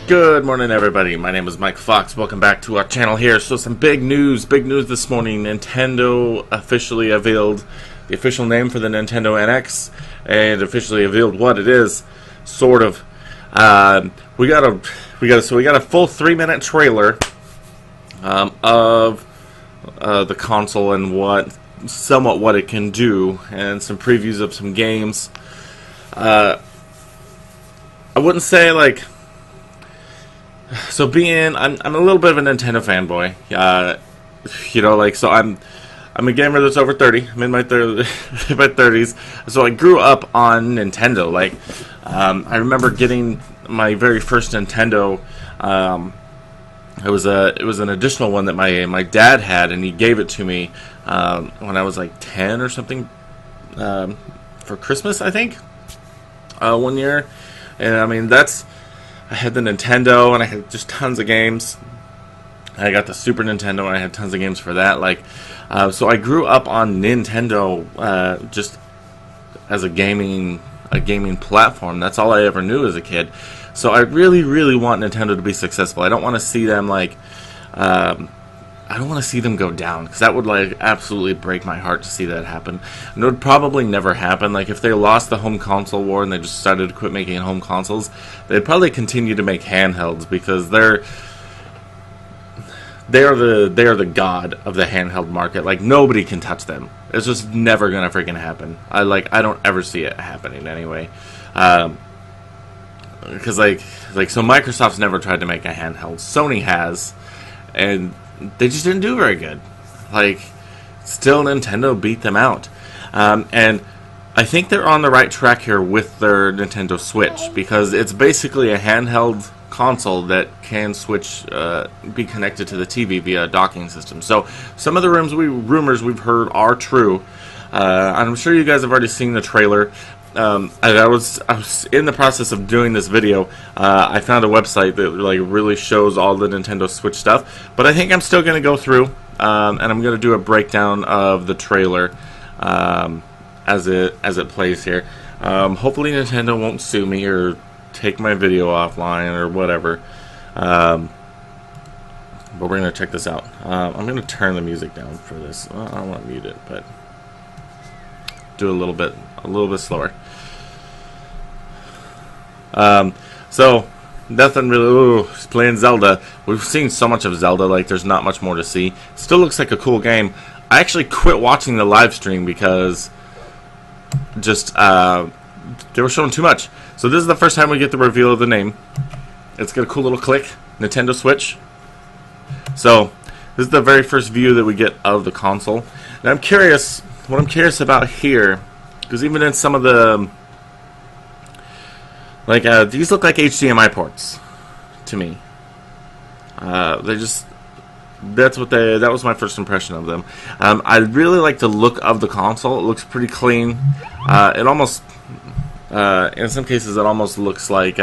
Good morning, everybody. My name is Mike Fox. Welcome back to our channel here. So some big news this morning. Nintendo officially unveiled the official name for the Nintendo NX and officially revealed what it is, sort of. We got a full 3-minute trailer of the console and what it can do, and some previews of some games. I wouldn't say like. So I'm a little bit of a Nintendo fanboy, so I'm a gamer that's over 30. I'm in my 30s, so I grew up on Nintendo. I remember getting my very first Nintendo. It was an additional one that my dad had, and he gave it to me when I was like 10 or something for Christmas, I think, one year. And I mean I had the Nintendo, and I had just tons of games. I got the Super Nintendo, and I had tons of games for that. So I grew up on Nintendo just as a gaming platform. That's all I ever knew as a kid. So I really, really want Nintendo to be successful. I don't want to see them I don't want to see them go down, because that would absolutely break my heart to see that happen. And it would probably never happen. If they lost the home console war and they just started to quit making home consoles, they'd probably continue to make handhelds, because they are the god of the handheld market. Nobody can touch them. It's just never gonna freaking happen. I don't ever see it happening anyway. Because so Microsoft's never tried to make a handheld. Sony has, and they just didn't do very good. Still Nintendo beat them out. And I think they're on the right track here with their Nintendo Switch, because it's basically a handheld console that can be connected to the TV via a docking system. So some of the rumors we've heard are true. I'm sure you guys have already seen the trailer. I was in the process of doing this video. I found a website that really shows all the Nintendo Switch stuff, but I think I'm still going to go through and I'm going to do a breakdown of the trailer as it plays here. Hopefully Nintendo won't sue me or take my video offline or whatever. But we're going to check this out. I'm going to turn the music down for this. Well, I don't want to mute it, but do a little bit slower. So nothing really. Ooh, playing Zelda. We've seen so much of Zelda, there's not much more to see. Still looks like a cool game. I actually quit watching the live stream because just they were showing too much. So this is the first time we get the reveal of the name. It's got a cool little click, Nintendo Switch. So this is the very first view that we get of the console. And I'm curious. What I'm curious about here, because even in some of the these look like HDMI ports to me. That was my first impression of them. I really like the look of the console. It looks pretty clean. It almost, in some cases, it almost looks like,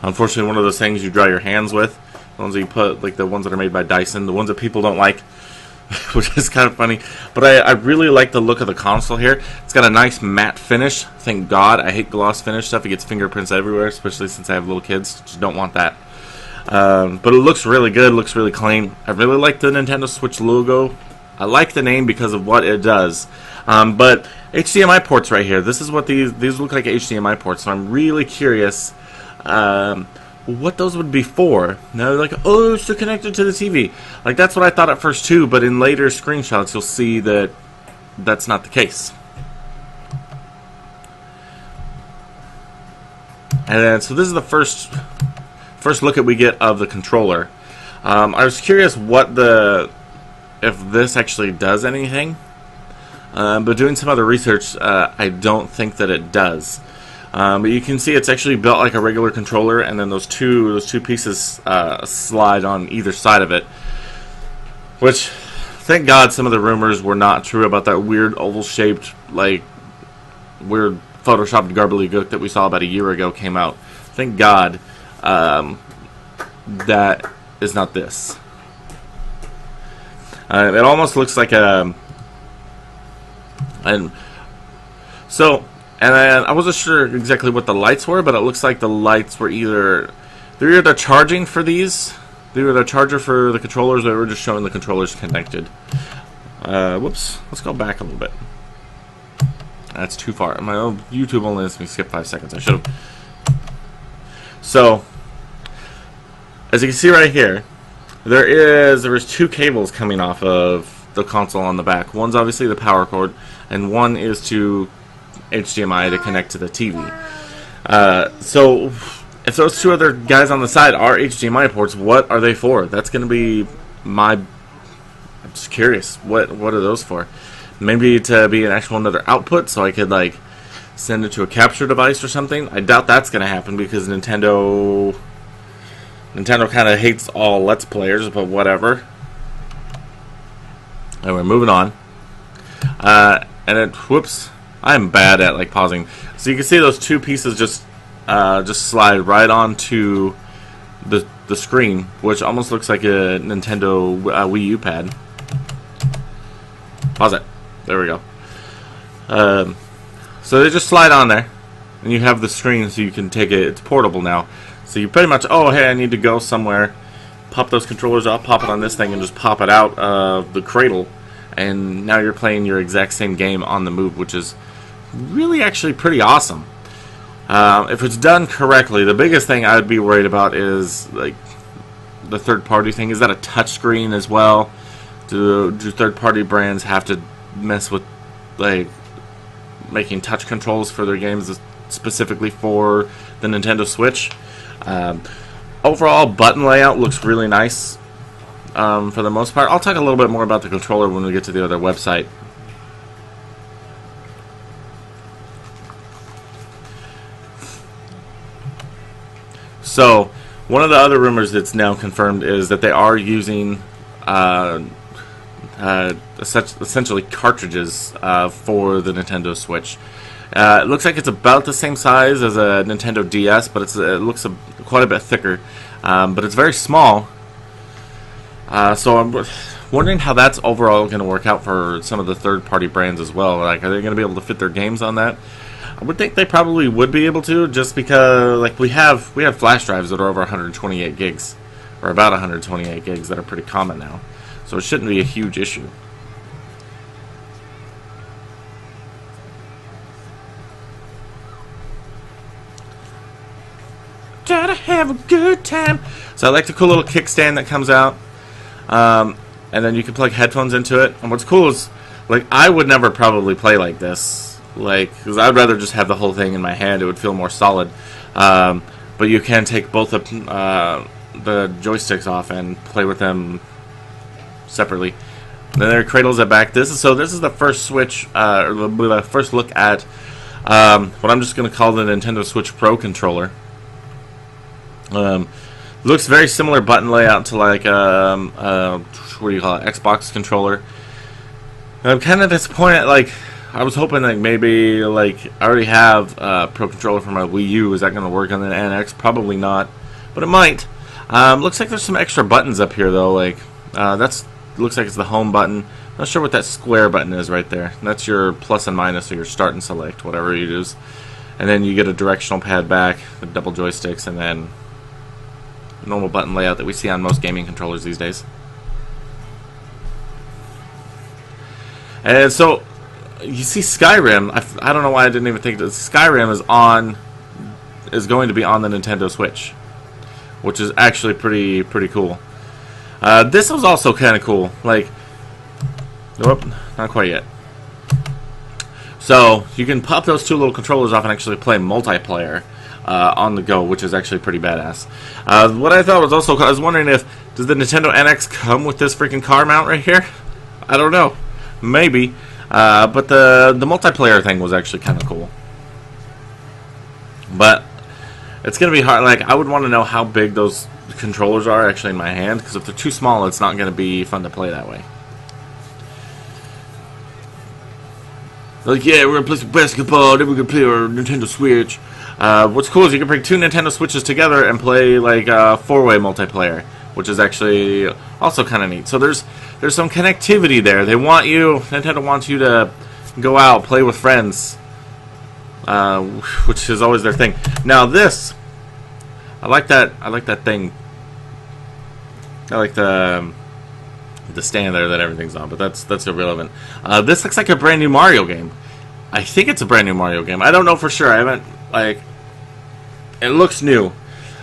unfortunately, one of those things you dry your hands with. The ones that you put, the ones that are made by Dyson, the ones that people don't like. Which is kind of funny, but I really like the look of the console here. It's got a nice matte finish. Thank God. I hate gloss finish stuff. It gets fingerprints everywhere, especially since I have little kids. Just don't want that. But it looks really good. It looks really clean. I really like the Nintendo Switch logo. I like the name because of what it does. But HDMI ports right here. This is what these look like, HDMI ports. So I'm really curious what those would be for. Now they're oh, it's connected to the TV. That's what I thought at first too, but in later screenshots you'll see that that's not the case. And then, so this is the first look that we get of the controller. I was curious if this actually does anything, but doing some other research, I don't think that it does. But you can see it's actually built like a regular controller, and then those two pieces slide on either side of it. Which, thank God, some of the rumors were not true about that weird oval-shaped, weird photoshopped gobbledygook that we saw about a year ago came out. Thank God that is not this. It almost looks like a... And so And I wasn't sure exactly what the lights were, but it looks like the lights were they're either charging for these, they're either a charger for the controllers, or they were just showing the controllers connected. Whoops, let's go back a little bit. That's too far. My own YouTube only lets me skip 5 seconds. I should have. So, as you can see right here, there was 2 cables coming off of the console on the back. One's obviously the power cord, and one is to HDMI to connect to the TV. So if those 2 other guys on the side are HDMI ports, what are they for? That's going to be I'm just curious. What are those for? Maybe to be an actual another output, so I could like send it to a capture device or something. I doubt that's going to happen because Nintendo kind of hates all Let's Players, but whatever. Anyway, moving on. Whoops. I'm bad at like pausing. So you can see those 2 pieces just slide right onto the screen, which almost looks like a Nintendo Wii U pad. Pause it. There we go. So they just slide on there, and you have the screen, so you can take it. It's portable now, so you pretty much. Oh, hey, I need to go somewhere. Pop those controllers off, pop it on this thing, and just pop it out of the cradle, and now you're playing your exact same game on the move, which is really actually pretty awesome. If it's done correctly, the biggest thing I'd be worried about is like the third-party thing. Is that a touchscreen as well? Do third-party brands have to mess with like making touch controls for their games specifically for the Nintendo Switch? Overall, button layout looks really nice for the most part. I'll talk a little bit more about the controller when we get to the other website. So, one of the other rumors that's now confirmed is that they are using essentially cartridges for the Nintendo Switch. It looks like it's about the same size as a Nintendo DS, but it looks quite a bit thicker. But it's very small. So I'm wondering how that's overall going to work out for some of the third-party brands as well. Like, are they going to be able to fit their games on that? I would think they probably would be able to, just because like we have flash drives that are over 128 gigs, or about 128 gigs, that are pretty common now. So it shouldn't be a huge issue. Gotta have a good time. So I like the cool little kickstand that comes out, and then you can plug headphones into it. And what's cool is, like, I would never probably play like this. Like, because I'd rather just have the whole thing in my hand. It would feel more solid. But you can take both the joysticks off and play with them separately. And then there are cradles at back. This is the first Switch, or the first look at what I'm just going to call the Nintendo Switch Pro controller. Looks very similar button layout to like what do you call it, Xbox controller. And I'm kind of disappointed. Like, I was hoping like maybe like I already have a Pro controller for my Wii U. Is that going to work on the NX? Probably not, but it might. Looks like there's some extra buttons up here though. Like looks like it's the home button. Not sure what that square button is right there. That's your plus and minus, or your start and select, whatever you use. And then you get a directional pad back, the double joysticks, and then normal button layout that we see on most gaming controllers these days. And so you see Skyrim. I don't know why I didn't even think that Skyrim is going to be on the Nintendo Switch, which is actually pretty cool. This was also kind of cool. Like, nope, not quite yet. So you can pop those 2 little controllers off and actually play multiplayer on the go, which is actually pretty badass. What I thought was also, I was wondering does the Nintendo NX come with this freaking car mount right here? I don't know. Maybe. But the multiplayer thing was actually kind of cool. But it's going to be hard. Like, I would want to know how big those controllers are actually in my hand, because if they're too small, it's not going to be fun to play that way. Like, yeah, we're going to play some basketball, then we're going to play our Nintendo Switch. What's cool is you can bring 2 Nintendo Switches together and play, like, 4-way multiplayer, which is actually also kind of neat. So there's some connectivity there. Nintendo wants you to go out, play with friends, which is always their thing. Now this, I like that thing. I like the stand there that everything's on, but that's irrelevant. This looks like a brand new Mario game. I think it's a brand new Mario game. I don't know for sure. I haven't, like, it looks new.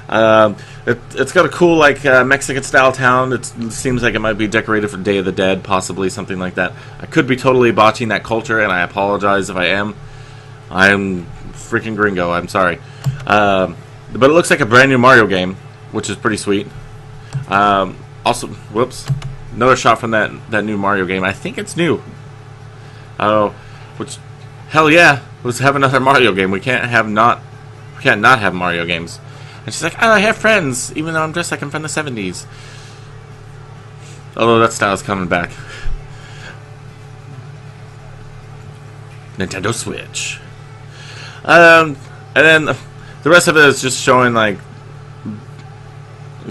It's got a cool, like, Mexican style town. It seems like it might be decorated for Day of the Dead, possibly something like that. I could be totally botching that culture, and I apologize if I am. I'm freaking gringo. I'm sorry. But it looks like a brand new Mario game, which is pretty sweet. Also, whoops, another shot from that new Mario game. I think it's new. Which, hell yeah, let's have another Mario game. We can't not have Mario games. And she's like, oh, I have friends, even though I'm dressed like I'm from the 70s. Although that style's coming back. Nintendo Switch. And then the rest of it is just showing, like,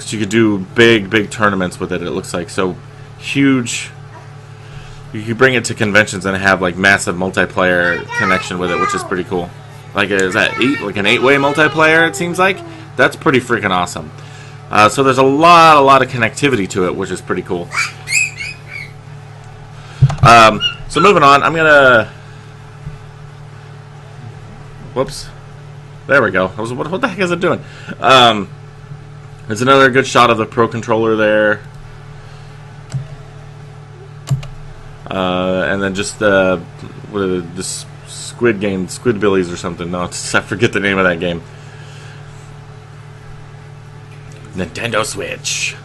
you could do big tournaments with it. It looks like so huge. You could bring it to conventions and have like massive multiplayer connection with it, which is pretty cool. Like, is that like an 8-way multiplayer? It seems like that's pretty freaking awesome. So there's a lot of connectivity to it, which is pretty cool. So moving on, I'm gonna. Whoops. There we go. What the heck is it doing? There's another good shot of the Pro Controller there. And then just what are this Squid Game, Squidbillies or something. No, I forget the name of that game. Nintendo Switch.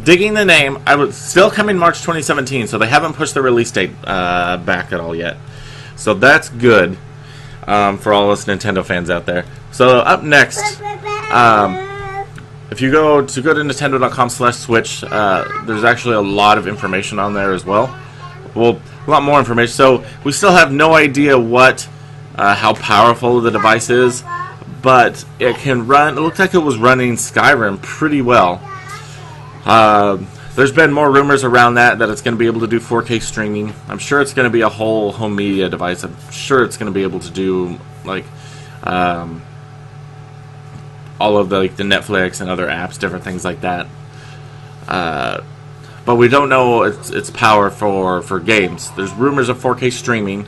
Digging the name. I was still coming March 2017, so they haven't pushed the release date back at all yet. So that's good for all us Nintendo fans out there. So up next, if you go to Nintendo.com/Switch, there's actually a lot of information on there as well. Well, a lot more information. So we still have no idea how powerful the device is, but it can run. It looked like it was running Skyrim pretty well. There's been more rumors around that it's going to be able to do 4K streaming. I'm sure it's going to be a whole home media device. I'm sure it's going to be able to do like all of the Netflix and other apps, different things like that. But we don't know its power for games. There's rumors of 4K streaming.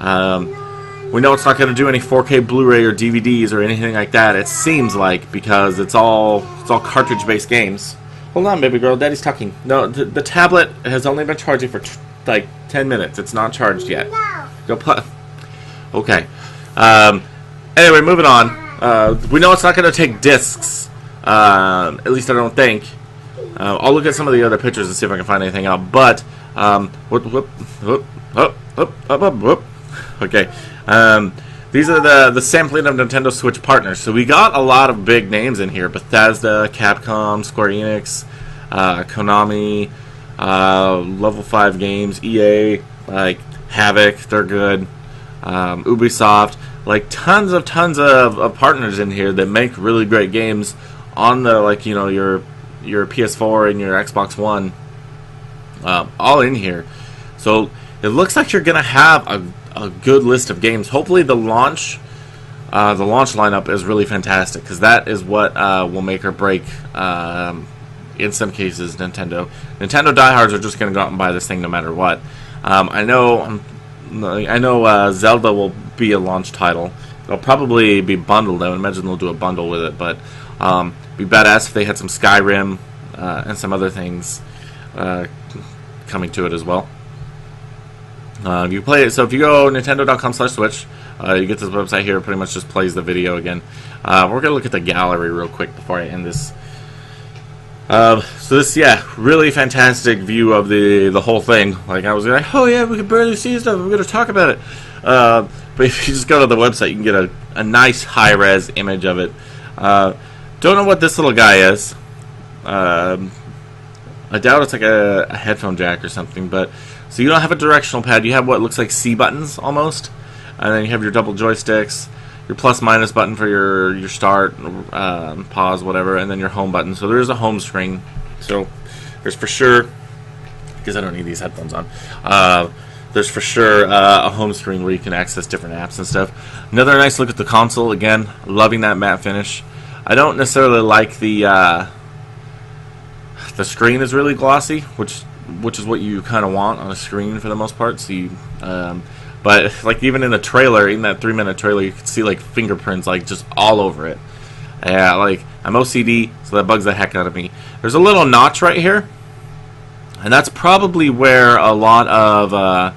We know it's not going to do any 4K Blu-ray or DVDs or anything like that. It seems like, because it's all cartridge-based games. Hold on, baby girl. Daddy's talking. No, the tablet has only been charging for like 10 minutes. It's not charged yet. Go play. Okay. Anyway, moving on. We know it's not going to take discs. At least I don't think. I'll look at some of the other pictures and see if I can find anything out. But okay. These are the sampling of Nintendo Switch partners. So we got a lot of big names in here: Bethesda, Capcom, Square Enix, Konami, Level 5 Games, EA, like Havoc. They're good. Ubisoft, like tons of partners in here that make really great games on the your PS4 and your Xbox One, all in here. So it looks like you're gonna have a good list of games. Hopefully the launch lineup is really fantastic, because that is what will make or break in some cases Nintendo diehards are just gonna go out and buy this thing no matter what. I know Zelda will be a launch title. It'll probably be bundled. I would imagine they'll do a bundle with it, but be badass if they had some Skyrim and some other things coming to it as well. You play it. So if you go Nintendo.com/Switch, you get this website here. It pretty much just plays the video again. We're gonna look at the gallery real quick before I end this. So this, really fantastic view of the whole thing. Like, I was like, oh yeah, we can barely see stuff. We're gonna talk about it. But if you just go to the website, you can get a nice high-res image of it. Don't know what this little guy is. I doubt it's like a headphone jack or something, but so you don't have a directional pad. You have what looks like C buttons almost, and then you have your double joysticks, your plus/minus button for your start, pause, whatever, and then your home button. So there is a home screen. So there's for sure, because I don't need these headphones on. there's for sure a home screen where you can access different apps and stuff. Another nice look at the console. Again, loving that matte finish. I don't necessarily like the screen is really glossy, which is what you kind of want on a screen for the most part. So you, but like even in the trailer, in that 3-minute trailer, you can see like fingerprints like just all over it. Yeah, like I'm OCD, so that bugs the heck out of me. There's a little notch right here, and that's probably where a lot of the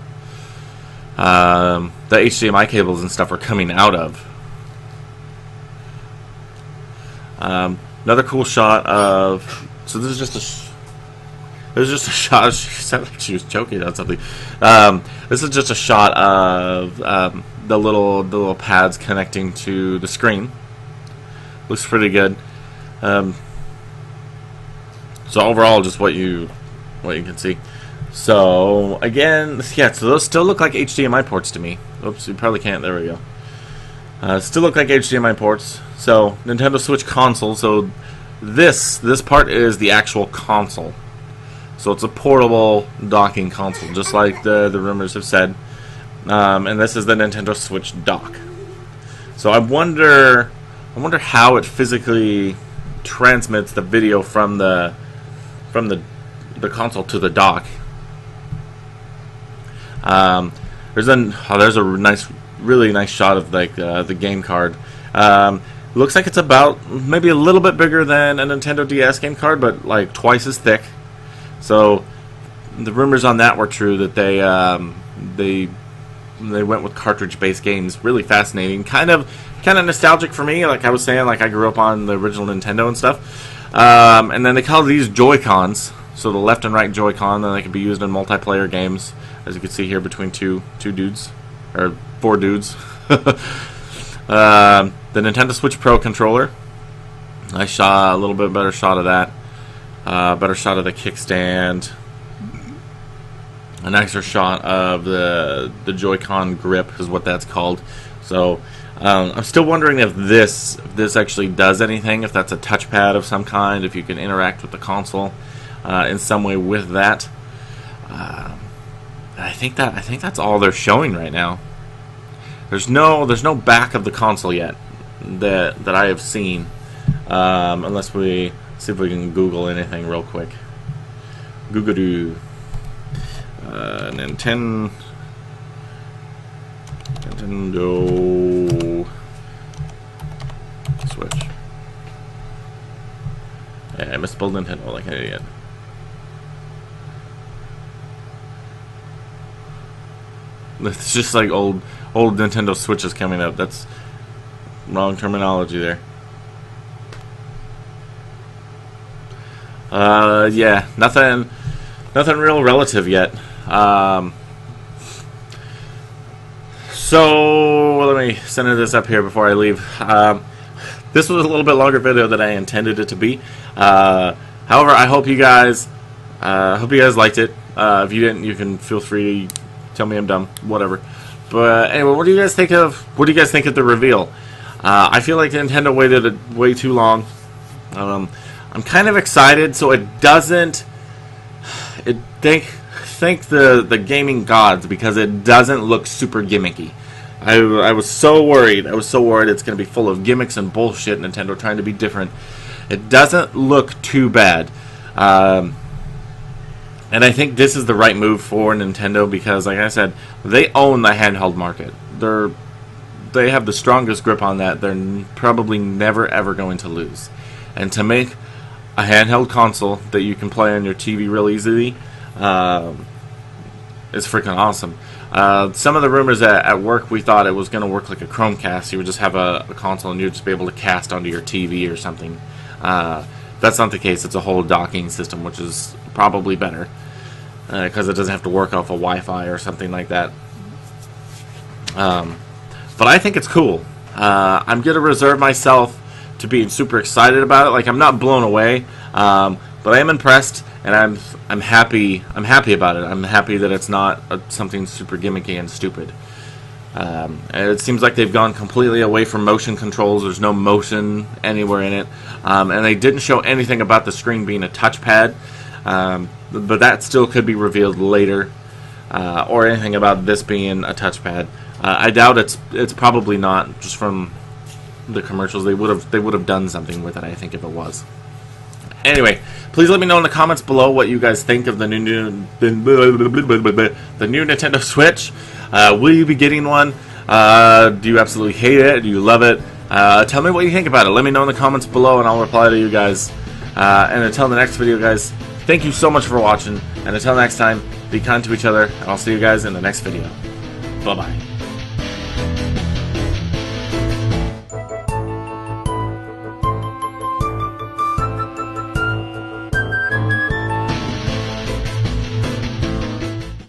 HDMI cables and stuff are coming out of. Another cool shot of. So this is just a shot. She sounded like she was choking on something. This is just a shot of the little pads connecting to the screen. Looks pretty good. So overall, just what you can see. So again, yeah. So those still look like HDMI ports to me. Oops, you probably can't. There we go. Still look like HDMI ports. So Nintendo Switch console. So this part is the actual console. So it's a portable docking console, just like the rumors have said. And this is the Nintendo Switch dock. So I wonder how it physically transmits the video from the console to the dock. There's a really nice shot of like the game card. Looks like it's about maybe a little bit bigger than a Nintendo DS game card, but like twice as thick. So the rumors on that were true, that they went with cartridge-based games. Really fascinating, kind of nostalgic for me. Like I was saying, like I grew up on the original Nintendo and stuff. And then they call these Joy-Cons. So the left and right Joy-Con, then they can be used in multiplayer games, as you can see here between two dudes or 4 dudes. The Nintendo Switch Pro controller. Nice shot, a little bit better shot of that. Better shot of the kickstand. A nicer shot of the Joy-Con grip is what that's called. So I'm still wondering if this actually does anything, if that's a touchpad of some kind, if you can interact with the console in some way with that. I think that's all they're showing right now. There's no back of the console yet that I have seen, unless we see if we can Google anything real quick. Google Nintendo Switch. Yeah, I misspelled Nintendo like an idiot. It's just like old Nintendo Switches coming up. That's wrong terminology there. Yeah, nothing real relative yet. So let me center this up here before I leave. This was a little bit longer video than I intended it to be. However, I hope you guys liked it. If you didn't, you can feel free to tell me I'm dumb, whatever. But anyway, what do you guys think of the reveal? I feel like Nintendo waited way too long. I'm kind of excited, so it doesn't. Thank the gaming gods, because it doesn't look super gimmicky. I was so worried. It's going to be full of gimmicks and bullshit. Nintendo trying to be different. It doesn't look too bad. And I think this is the right move for Nintendo, because, like I said, they own the handheld market. They have the strongest grip on that. They're probably never ever going to lose. And to make a handheld console that you can play on your TV real easily is freaking awesome. Some of the rumors at work, we thought it was going to work like a Chromecast. You would just have a console and you'd just be able to cast onto your TV or something. That's not the case. It's a whole docking system, which is probably better, because it doesn't have to work off of Wi-Fi or something like that. But I think it's cool. I'm going to reserve myself to being super excited about it. Like, I'm not blown away, but I am impressed, and I'm happy. I'm happy about it. I'm happy that it's not something super gimmicky and stupid. And it seems like they've gone completely away from motion controls. There's no motion anywhere in it, and they didn't show anything about the screen being a touchpad. But that still could be revealed later. or anything about this being a touchpad. I doubt it's probably not. Just from the commercials, they would have done something with it, I think, if it was. Anyway, please let me know in the comments below what you guys think of the new Nintendo Switch. Will you be getting one? Do you absolutely hate it? Do you love it? Tell me what you think about it. Let me know in the comments below, and I'll reply to you guys. And until the next video, guys, thank you so much for watching. And until next time, be kind to each other, and I'll see you guys in the next video. Bye-bye.